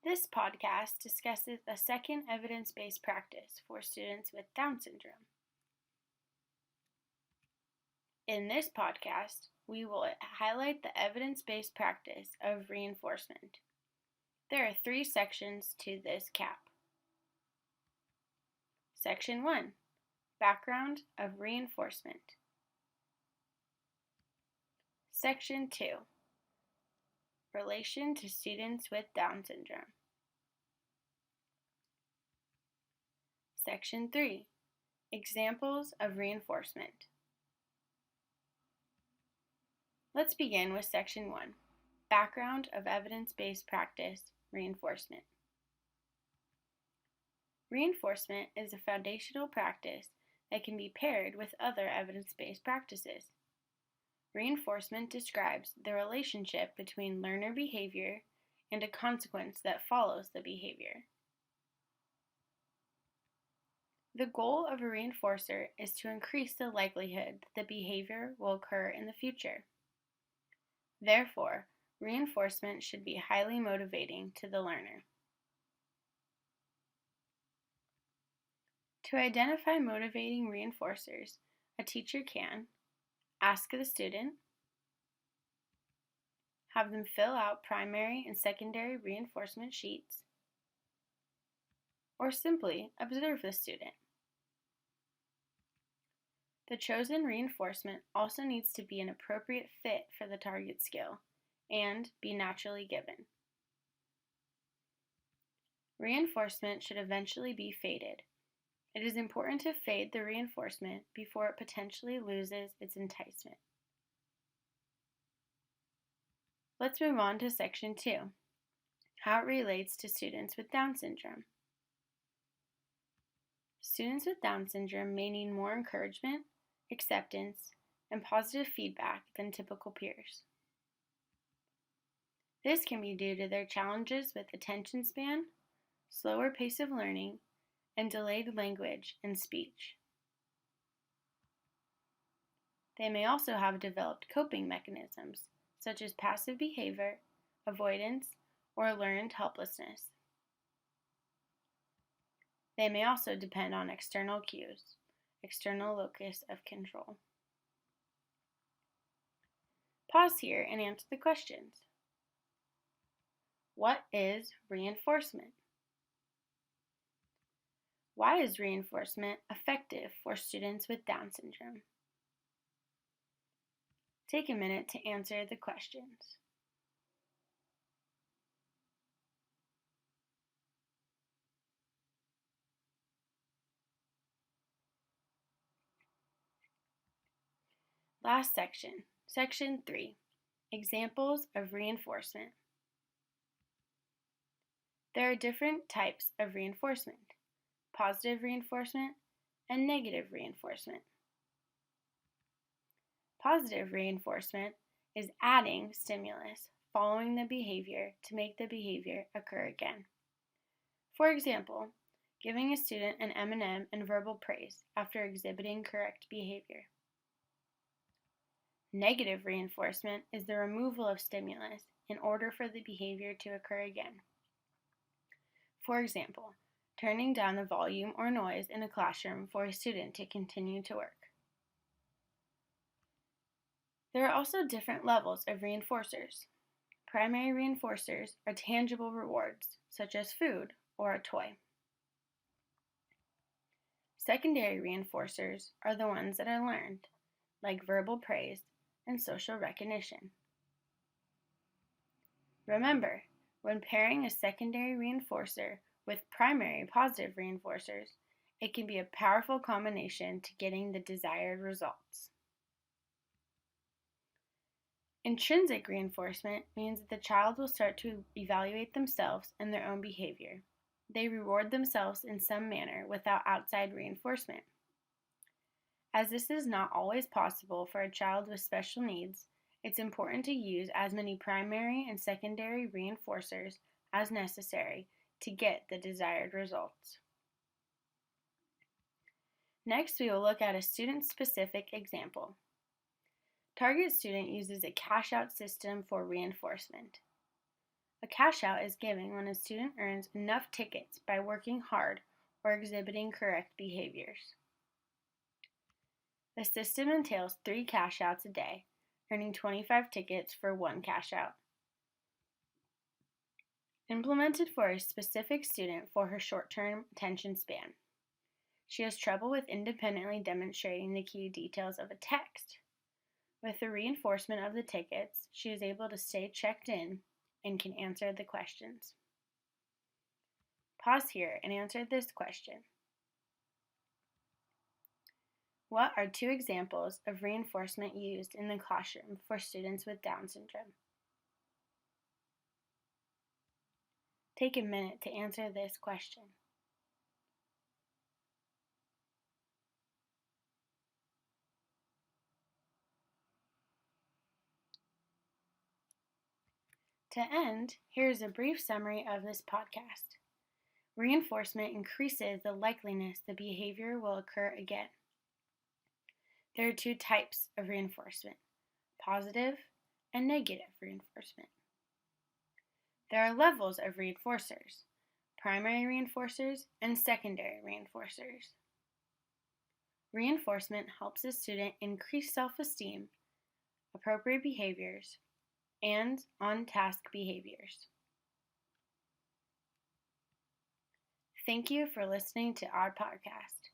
This podcast discusses a second evidence-based practice for students with Down syndrome. In this podcast, we will highlight the evidence-based practice of reinforcement. There are 3 sections to this CAP. Section 1, Background of Reinforcement. Section 2, Relation to students with Down syndrome. Section 3, Examples of Reinforcement. Let's begin with Section 1, Background of Evidence-Based Practice, Reinforcement. Reinforcement is a foundational practice that can be paired with other evidence-based practices. Reinforcement describes the relationship between learner behavior and a consequence that follows the behavior. The goal of a reinforcer is to increase the likelihood that the behavior will occur in the future. Therefore, reinforcement should be highly motivating to the learner. To identify motivating reinforcers, a teacher can ask the student, have them fill out primary and secondary reinforcement sheets, or simply observe the student. The chosen reinforcement also needs to be an appropriate fit for the target skill and be naturally given. Reinforcement should eventually be faded. It is important to fade the reinforcement before it potentially loses its enticement. Let's move on to Section 2, how it relates to students with Down syndrome. Students with Down syndrome may need more encouragement, acceptance, and positive feedback than typical peers. This can be due to their challenges with attention span, slower pace of learning, and delayed language and speech. They may also have developed coping mechanisms, such as passive behavior, avoidance, or learned helplessness. They may also depend on external cues, external locus of control. Pause here and answer the questions. What is reinforcement? Why is reinforcement effective for students with Down syndrome? Take a minute to answer the questions. Last section, Section 3, Examples of Reinforcement. There are different types of reinforcement: positive reinforcement and negative reinforcement. Positive reinforcement is adding stimulus following the behavior to make the behavior occur again. For example, giving a student an M&M and verbal praise after exhibiting correct behavior. Negative reinforcement is the removal of stimulus in order for the behavior to occur again. For example, turning down the volume or noise in a classroom for a student to continue to work. There are also different levels of reinforcers. Primary reinforcers are tangible rewards, such as food or a toy. Secondary reinforcers are the ones that are learned, like verbal praise and social recognition. Remember, when pairing a secondary reinforcer with primary positive reinforcers, it can be a powerful combination to getting the desired results. Intrinsic reinforcement means that the child will start to evaluate themselves and their own behavior. They reward themselves in some manner without outside reinforcement. As this is not always possible for a child with special needs, it's important to use as many primary and secondary reinforcers as necessary to get the desired results. Next, we will look at a student-specific example. Target student uses a cash-out system for reinforcement. A cash out is given when a student earns enough tickets by working hard or exhibiting correct behaviors. The system entails 3 cash outs a day, earning 25 tickets for 1 cash out. Implemented for a specific student for her short-term attention span. She has trouble with independently demonstrating the key details of a text. With the reinforcement of the tickets, she is able to stay checked in and can answer the questions. Pause here and answer this question. What are 2 examples of reinforcement used in the classroom for students with Down syndrome? Take a minute to answer this question. To end, here is a brief summary of this podcast. Reinforcement increases the likeliness the behavior will occur again. There are 2 types of reinforcement, positive and negative reinforcement. There are levels of reinforcers, primary reinforcers and secondary reinforcers. Reinforcement helps a student increase self-esteem, appropriate behaviors, and on-task behaviors. Thank you for listening to our podcast.